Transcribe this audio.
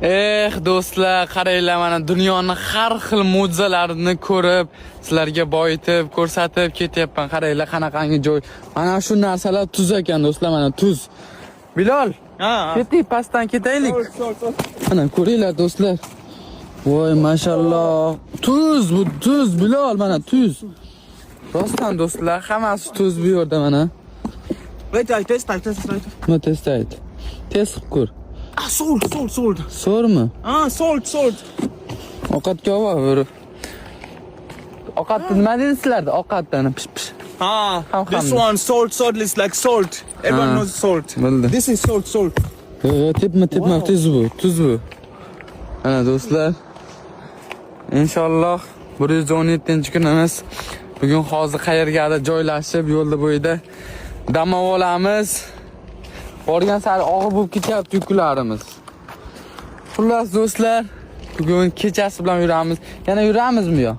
Do'stlar, qaranglar, mana dunyoning har xil mo'jizalarini ko'rib, sizlarga boyitib, ko'rsatib ketyapman. Qaranglar, qanaqangi joy. Mana shu narsalar tuz ekan, do'stlar, mana tuz. Bilol, keting, pastdan ketaylik. Mana ko'ringlar, do'stlar. Voy, mashalloh. Tuz, bu tuz, Bilol, mana tuz. Rostdan do'stlar, hammasi tuz bu yerda mana. Wait, test. Nima test ayt? Test qilib ko'r. Salt. So'rmi? Salt. Ovqatga olib. Ovqatni nima deysizlarda? Ovqatdan pish. This one salt is like salt. Everyone knows salt. Bildim. This is salt. Tepma, tuz bu. Ana do'stlar. Inshaalloh 117-kunimiz. Bugun hozir qayergadir joylashib, yo'lda bo'yida dam olamiz. Borgan sari og'ir bo'lib ketyapti yuklarimiz. Xullas do'stlar, bugun kechasi bilan yuramiz. Yana yuramizmi yo?